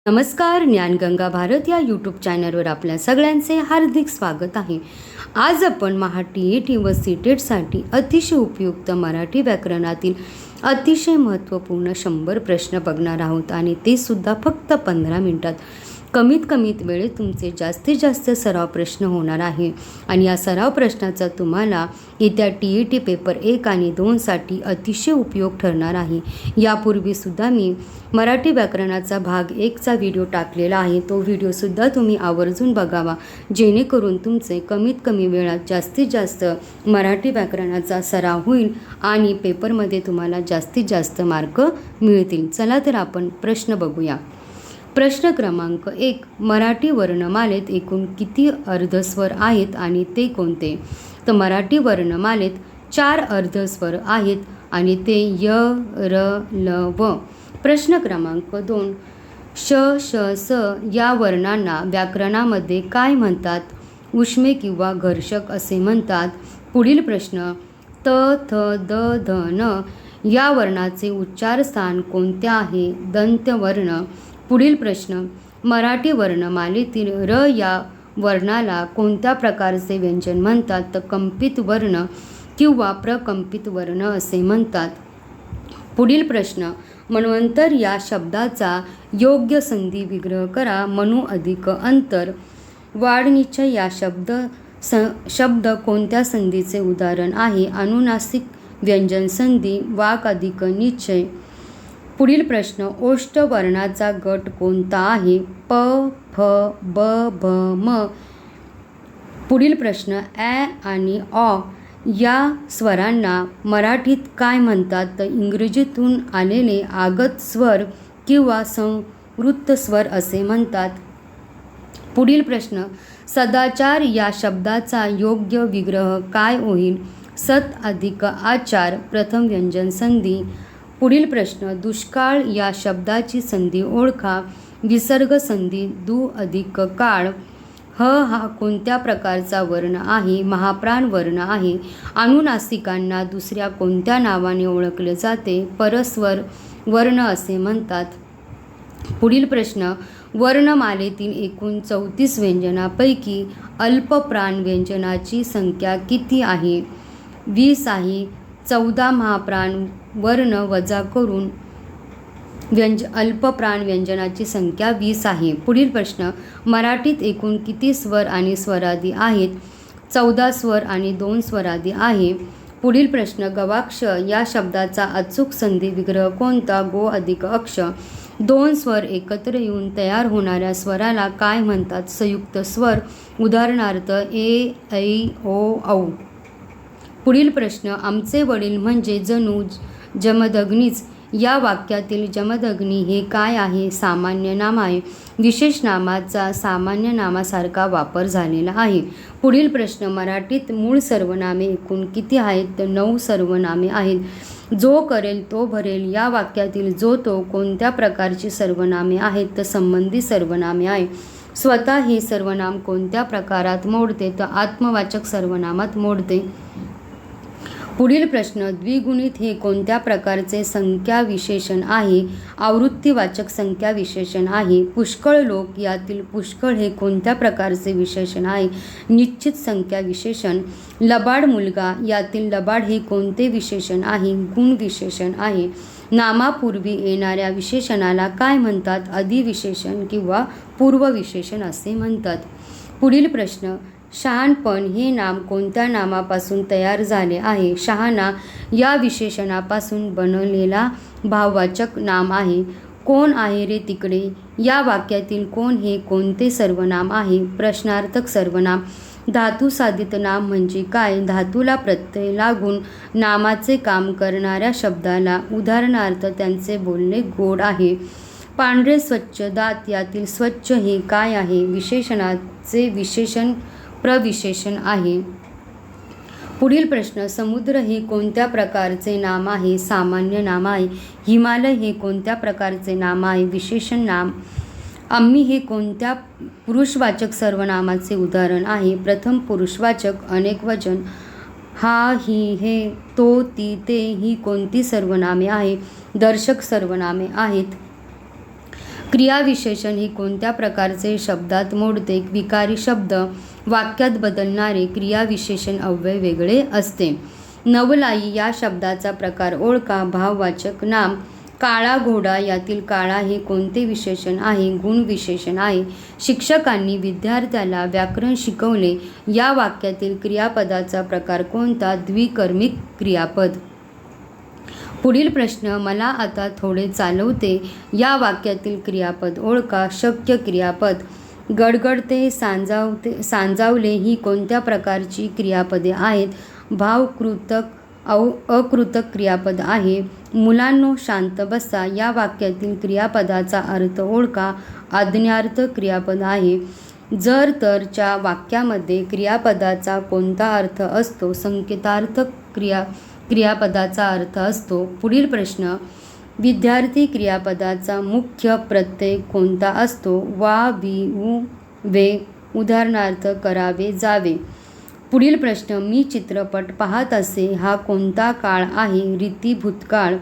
नमस्कार, ज्ञानगंगा भारत या यूट्यूब चॅनलवर आपल्या सगळ्यांचे हार्दिक स्वागत आहे. आज आपण टी व साठी अतिशय उपयुक्त मराठी व्याकरणातील अतिशय महत्त्वपूर्ण 100 प्रश्न बघणार आहोत आणि ते सुद्धा फक्त 15 मिनिटात. कमीत वेळेत तुमचे जास्तीत जास्त सराव प्रश्न होणार आहे आणि या सराव प्रश्नाचा तुम्हाला येत्या टी पेपर 1 आणि 2 साठी अतिशय उपयोग ठरणार आहे. यापूर्वीसुद्धा मी मराठी व्याकरणाचा भाग 1 चा व्हिडिओ टाकलेला आहे. तो व्हिडिओसुद्धा तुम्ही आवर्जून बघावा, जेणेकरून तुमचे कमी वेळात जास्तीत जास्त मराठी व्याकरणाचा सराव होईल आणि पेपरमध्ये तुम्हाला जास्तीत जास्त मार्क मिळतील. चला तर आपण प्रश्न बघूया. प्रश्न क्रमांक 1. मराठी वर्णमालेत एकूण किती अर्धस्वर आहेत आणि ते कोणते? तर मराठी वर्णमालेत 4 अर्धस्वर आहेत आणि ते य, र, ल, व. प्रश्न क्रमांक 2. श, श, स या वर्णांना व्याकरणामध्ये काय म्हणतात? उष्मे किंवा घर्षक असे म्हणतात. पुढील प्रश्न. त, थ, द, ध, न या वर्णाचे उच्चार स्थान कोणते आहे? दंत्यवर्ण. पुढील प्रश्न. मराठी वर्णमालेतील र या वर्णाला कोणत्या प्रकारचे व्यंजन म्हणतात? तर कंपित वर्ण किंवा प्रकंपित वर्ण असे म्हणतात. पुढील प्रश्न. मन्वंतर या शब्दाचा योग्य संधी विग्रह करा. मनु अधिक अंतर. वाडनिश्चय या शब्द कोणत्या संधीचे उदाहरण आहे? अनुनासिक व्यंजन संधी. वाक अधिक निश्चय. पुढील प्रश्न. ओष्ठ वर्णाचा गट कोणता आहे? प, फ, ब, भ, म. पुढील प्रश्न. ॲ आणि ऑ या स्वरांना मराठीत काय म्हणतात? तर इंग्रजीतून आलेले आगत स्वर किंवा संवृत्त स्वर असे म्हणतात. पुढील प्रश्न. सदाचार या शब्दाचा योग्य विग्रह काय होईल? सत अधिक आचार. प्रथम व्यंजन संधी. पुढील प्रश्न. दुष्काळ या शब्दाची संधी ओळखा. विसर्ग संधी. दु अधिक काळ. ह हा कोणत्या प्रकारचा वर्ण आहे? महाप्राण वर्ण आहे. अनुनासिकांना दुसऱ्या कोणत्या नावाने ओळखले जाते? परस्वर वर्ण असे म्हणतात. पुढील प्रश्न. वर्णमालेतील एकूण 34 व्यंजनापैकी अल्पप्राण व्यंजनाची संख्या किती आहे? 20 आहे. 14 महाप्राण वर्ण वजा करून अल्पप्राण व्यंजनाची संख्या 20 आहे. पुढील प्रश्न. मराठीत एकूण किती स्वर आणि स्वरादी आहेत? 14 स्वर आणि 2 स्वरादी आहे. पुढील प्रश्न. गवाक्ष या शब्दाचा अचूक संधी विग्रह कोणता? गो अधिक अक्ष. 2 स्वर एकत्र येऊन तयार होणाऱ्या स्वराला काय म्हणतात? संयुक्त स्वर. उदाहरणार्थ ए, ऐ, ओ, औ. पुढील प्रश्न. आमचे वडील म्हणजे जणू जमदग्नीच या वाक्यातील जमदग्नी हे काय आहे? सामान्य नाम आहे. विशेष नामाचा सामान्य नामासारखा वापर झालेला आहे. पुढील प्रश्न. मराठीत मूळ सर्वनामे एकूण किती आहेत? तर 9 सर्वनामे आहेत. जो करेल तो भरेल या वाक्यातील जो तो कोणत्या प्रकारची सर्वनामे आहेत? तर संबंधी सर्वनामे आहे. स्वतः हे सर्वनाम कोणत्या प्रकारात मोडते? तर आत्मवाचक सर्वनामात मोडते. पुढील प्रश्न. द्विगुणित हे कोणत्या प्रकारचे संख्या विशेषण आहे? आवृत्तीवाचक संख्या विशेषण आहे. पुष्कळ लोक यातील पुष्कळ हे कोणत्या प्रकारचे विशेषण आहे? निश्चित संख्या विशेषण. लबाड मुलगा यातील लबाड हे कोणते विशेषण आहे? गुण विशेषण आहे. नामापूर्वी येणाऱ्या विशेषणाला काय म्हणतात? अधिविशेषण किंवा पूर्वविशेषण असे म्हणतात. पुढील प्रश्न. शहाणपण हे नाम कोणत्या नामापासून तयार झाले आहे? शहाणा या विशेषणापासून बनलेला भाववाचक नाम आहे. कोण आहे रे तिकडे या वाक्यातील कोण हे कोणते सर्वनाम आहे? प्रश्नार्थक सर्वनाम. धातुसाधित नाम म्हणजे काय? धातूला प्रत्यय लागून नामाचे काम करणाऱ्या शब्दाला. उदाहरणार्थ त्यांचे बोलणे गोड आहे. पांढरे स्वच्छ दात यातील स्वच्छ हे काय आहे? विशेषणाचे विशेषण प्रविशेषण आहे. पुढील प्रश्न. समुद्र हे कोणत्या प्रकारचे नाम आहे? सामान्य नाम आहे. हिमालय हे कोणत्या प्रकारचे नाम आहे? विशेषण नाम. आम्ही हे कोणत्या पुरुषवाचक सर्वनामाचे उदाहरण आहे? प्रथम पुरुषवाचक अनेकवचन. हा, ही, हे, तो, ती, ते ही कोणती सर्वनामे आहे? दर्शक सर्वनामे आहेत. क्रियाविशेषण हे कोणत्या प्रकारचे शब्दात मोडते? विकारी शब्द वाक्यात बदलणारे क्रियाविशेषण अव्यय वेगळे असते. नवलाई या शब्दाचा प्रकार ओळखा. भाववाचक नाम. काळा घोडा यातील काळा हे कोणते विशेषण आहे? गुण विशेषण आहे. शिक्षकांनी विद्यार्थ्याला व्याकरण शिकवले या वाक्यातील क्रियापदाचा प्रकार कोणता? द्विकर्मिक क्रियापद. पुढील प्रश्न. मला आता थोडे चालवते या वाक्यातील क्रियापद ओळखा. शक्य क्रियापद. गडगडते, सांजावले ही कोणत्या प्रकारची क्रियापदे आहेत? भावकृतक अकृतक क्रियापद आहे. मुलांनो शांत बसा या वाक्यातील क्रियापदाचा अर्थ ओळखा. आज्ञार्थ क्रियापद आहे. जर तरच्या वाक्यामध्ये क्रियापदाचा कोणता अर्थ असतो? संकेतार्थ क्रियापदाचा अर्थ असतो. पुढील प्रश्न. विद्यार्थी क्रियापदाचा मुख्य प्रत्यय कोणता असतो? वा, वी, उ, वे. उदाहरणार्थ करावे, जावे. पुढील प्रश्न. मी चित्रपट पाहत असे हा कोणता काळ आहे? रीती भूतकाळ.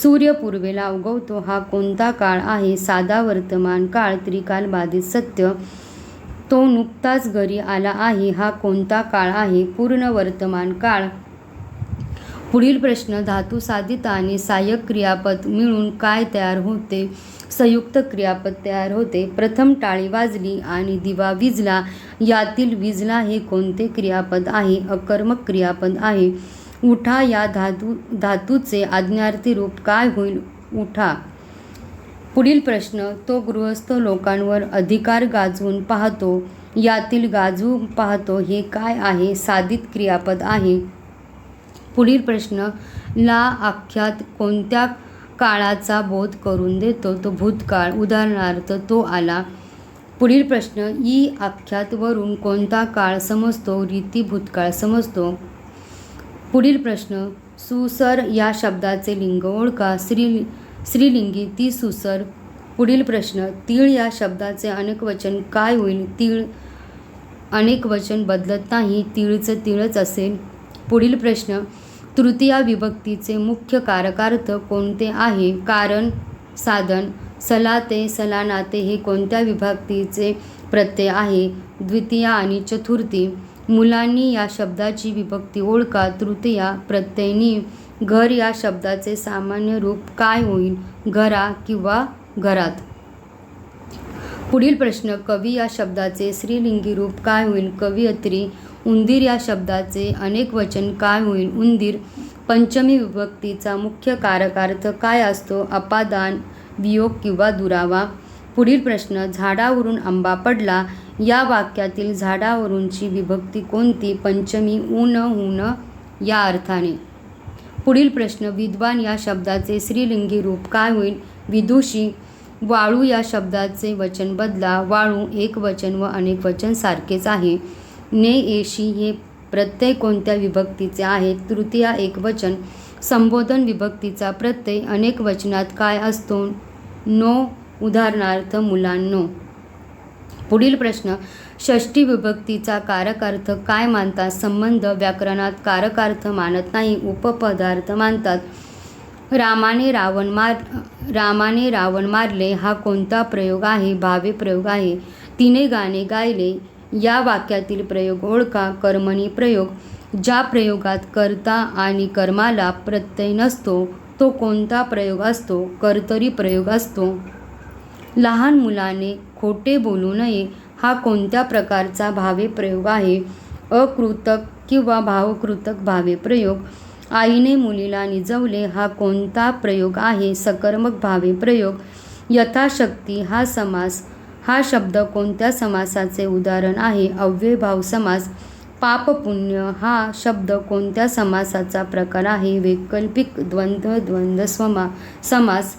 सूर्य पूर्वेला उगवतो हा कोणता काळ आहे? साधा वर्तमान काळ. त्रिकाल बाधित सत्य. तो नुकताच घरी आला आहे हा कोणता काळ आहे? पूर्ण वर्तमान काळ. पुढील प्रश्न. धातुसाधित आणि सहाय्यक क्रियापद मिळून काय तयार होते? संयुक्त क्रियापद तयार होते. प्रथम टाळी वाजली आणि दिवा विझला यातील विझला हे कोणते क्रियापद आहे? अकर्मक क्रियापद आहे. उठा या धातूचे आज्ञार्थी रूप काय होईल? उठा. पुढील प्रश्न. तो गृहस्थ लोकांवर अधिकार गाजवून पाहतो यातील गाजवून पाहतो हे काय आहे? साधित क्रियापद आहे. पुढील प्रश्न. ला आख्यात कोणत्या काळाचा बोध करून देतो? तो भूतकाळ. उदाहरणार्थ तो आला. पुढील प्रश्न. ई आख्यात वरून कोणता काळ समजतो? रीती भूतकाळ समजतो. पुढील प्रश्न. सुसर या शब्दाचे लिंग ओळखा. स्त्रीलिंगी ती सुसर. पुढील प्रश्न. तीळ या शब्दाचे अनेकवचन काय होईल? तीळ. अनेकवचन बदलत नाही. तीळचं तीळच असेल. पुढील प्रश्न. तृतीया विभक्तीचे मुख्य कारकार्थ कोणते आहे? कारण, साधन. सलाते, सलानाते हे कोणत्या विभक्तीचे प्रत्यय आहे? द्वितीया आणि चतुर्थी. मुलांनी या शब्दाची विभक्ती ओळखा. तृतीया प्रत्ययनी. घर या शब्दाचे सामान्य रूप काय होईल? घरा किंवा घरात. पुढील प्रश्न. कवी या शब्दाचे स्त्रीलिंगी रूप काय होईल? कवयित्री. उंदीर या शब्दाचे अनेकवचन काय होईल? उंदीर. पंचमी विभक्तीचा मुख्य कारकार्थ काय असतो? अपादान, वियोग किंवा दुरावा. पुढील प्रश्न. झाडावरून आंबा पडला या वाक्यातील झाडावरूनची विभक्ती कोणती? पंचमी. ऊन, ऊन या अर्थाने. पुढील प्रश्न. विद्वान या शब्दाचे स्त्रीलिंगी रूप काय होईल? विदुषी. वाळू या शब्दाचे वचन बदला. वाळू एकवचन व अनेकवचन सारखेच आहे. ने, एशी हे प्रत्यय कोणत्या विभक्तीचे आहेत? तृतीया एकवचन. संबोधन विभक्तीचा प्रत्यय अनेक वचनात काय असतो? नो. उदाहरणार्थ मुलांनो. पुढील प्रश्न. षष्ठी विभक्तीचा कारकार्थ काय मानतात? संबंध. व्याकरणात कारकार्थ मानत नाही, उपपदार्थ मानतात. रामाने रावण मारले हा कोणता प्रयोग आहे? भावे प्रयोग आहे. तिने गाणे गायले या वाक्यातील प्रयोग ओळखा. कर्मणी प्रयोग. ज्या प्रयोगात कर्ता आणि कर्माला प्रत्यय नसतो तो कोणता प्रयोग असतो? कर्तरी प्रयोग असतो. लहान मुलाने खोटे बोलू नये हा कोणत्या प्रकारचा भावे प्रयोग आहे? अकृतक किंवा भावकृतक भावे प्रयोग. आईने मुलीला निजवले हा कोणता प्रयोग आहे? सकर्मक भावे प्रयोग. यथाशक्ती हा शब्द कोणत्या समासाचे उदाहरण आहे? अव्ययभाव समास. पाप पुण्य हा शब्द कोणत्या समासाचा प्रकार आहे? वैकल्पिक द्वंद्व समास.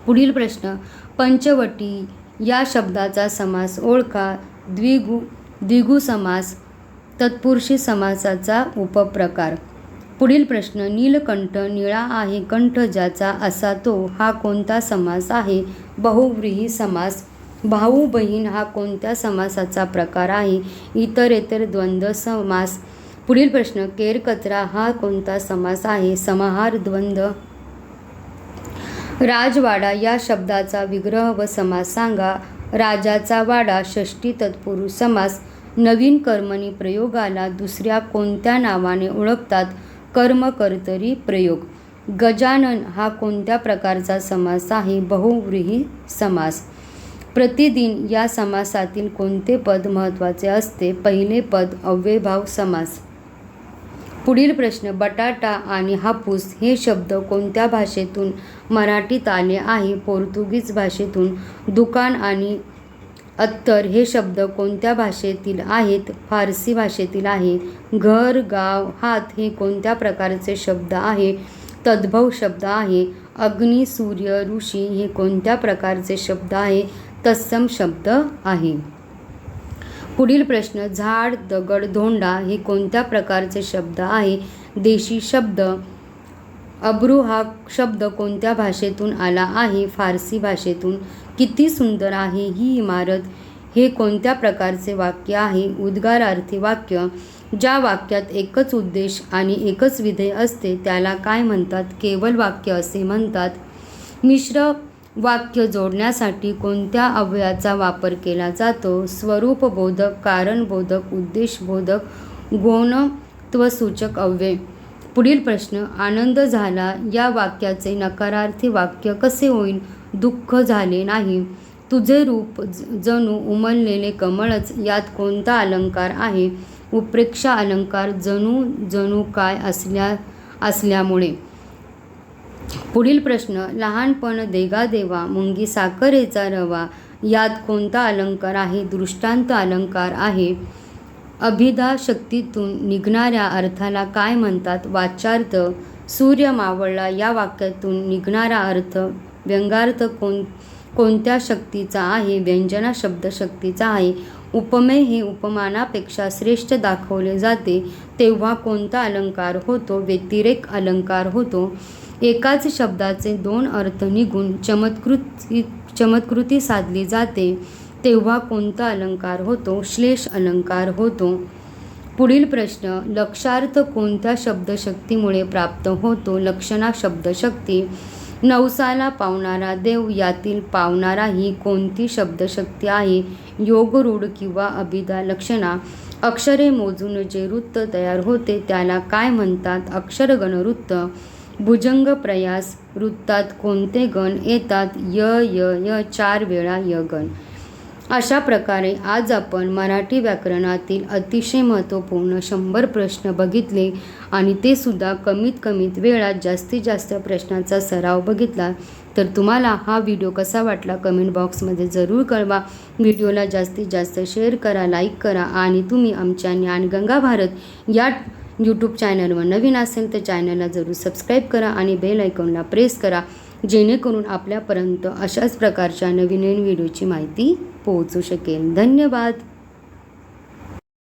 पुढील प्रश्न. पंचवटी या शब्दाचा समास ओळखा. द्विगु समास. तत्पुरुषी समासाचा उपप्रकार. पुढील प्रश्न. नीलकंठ निळा आहे कंठ ज्याचा असा तो हा कोणता समास आहे? बहुव्रीही समास. भाऊ बहीण हा कोणत्या समासाचा प्रकार आहे? इतरेतर द्वंद्व समास. पुढील प्रश्न. केरकचरा हा कोणता समास आहे? समाहार द्वंद्व. राजवाडा या शब्दाचा विग्रह व समास सांगा. राजाचा वाडा षष्टी तत्पुरुष समास. नवीन कर्मणी प्रयोगाला दुसऱ्या कोणत्या नावाने ओळखतात? कर्मकर्तरी प्रयोग. गजानन हा कोणत्या प्रकारचा समास आहे? बहुव्रीही समास. प्रतिदिन या समासातील कोणते पद महत्त्वाचे असते? पहिले पद. अव्ययभाव समास. पुढील प्रश्न. बटाटा आणि हापूस हे शब्द कोणत्या भाषेतून मराठीत आले आहे? पोर्तुगीज भाषेतून. दुकान आणि अत्तर हे शब्द कोणत्या भाषेतील आहेत? फारसी भाषेतील आहे. घर, गाव, हात हे कोणत्या प्रकारचे शब्द आहे? तद्भव शब्द आहे. अग्नी, सूर्य, ऋषी हे कोणत्या प्रकारचे शब्द आहे? तत्सम शब्द आहे. पुढील प्रश्न. झाड, दगड, धोंडा हे कोणत्या प्रकारचे शब्द आहे? देशी शब्द. अब्रू हा शब्द कोणत्या भाषेतून आला आहे? फारसी भाषेतून. किती सुंदर आहे ही इमारत हे कोणत्या प्रकारचे वाक्य आहे? उद्गारार्थी वाक्य. ज्या वाक्यात एकच उद्देश आणि एकच विधेय असते त्याला काय म्हणतात? केवल वाक्य असे म्हणतात. मिश्र वाक्य जोडण्यासाठी कोणत्या अव्ययाचा वापर केला जातो? स्वरूपबोधक, कारणबोधक, उद्देशबोधक, गौणत्वसूचक अव्यय. पुढील प्रश्न. आनंद झाला या वाक्याचे नकारार्थी वाक्य कसे होईल? दुःख झाले नाही. तुझे रूप जणू उमललेले कमळच. यात कोणता अलंकार आहे? उत्प्रेक्षा अलंकार. जणू जणू काय असल्यामुळे. पुढील प्रश्न. लहानपण देगा देवा मुंगी साखरेचा रवा यात कोणता अलंकार आहे? दृष्टांत अलंकार आहे. अभिधा शक्तीतून निघणाऱ्या अर्थाला काय म्हणतात? वाच्यार्थ. सूर्य मावळला या वाक्यातून निघणारा अर्थ व्यंगार्थ कोणत्या शक्तीचा आहे? व्यंजना शब्द शक्तीचा आहे. उपमेय हे उपमानापेक्षा श्रेष्ठ दाखवले जाते तेव्हा कोणता अलंकार होतो? व्यतिरेक अलंकार होतो. एकाच शब्दाचे दोन अर्थ निघून चमत्कृती साधली जाते तेव्हा कोणता अलंकार होतो? श्लेष अलंकार होतो. पुढील प्रश्न. लक्षार्थ कोणत्या शब्दशक्तीमुळे प्राप्त होतो? लक्षणा शब्दशक्ती. नवसाला पावणारा देव यातील पावणारा ही कोणती शब्दशक्ती आहे? योगरूढ किंवा अभिधा लक्षणा. अक्षरे मोजून जे वृत्त तयार होते त्याला काय म्हणतात? अक्षरगण वृत्त. भुजंग प्रयास. वृत्तात कोणते गण येतात? य य य 4 वेळा य गण. अशा प्रकारे आज आपण मराठी व्याकरणातील अतिशय महत्त्वपूर्ण 100 प्रश्न बघितले आणि ते सुद्धा कमीत वेळात जास्तीत जास्त प्रश्नांचा सराव बघितला. तर तुम्हाला हा व्हिडिओ कसा वाटला कमेंट बॉक्समध्ये जरूर कळवा. व्हिडिओला जास्तीत जास्त शेअर करा, लाईक करा आणि तुम्ही आमच्या ज्ञानगंगा भारत या यूट्यूब चॅनलवर नवीन असेल तर चॅनलला जरूर सबस्क्राईब करा आणि बेल आयकॉनला प्रेस करा जेणेकरून आपल्यापर्यंत अशाच प्रकारच्या नवीन व्हिडिओची माहिती पोहोचू शकेल. धन्यवाद.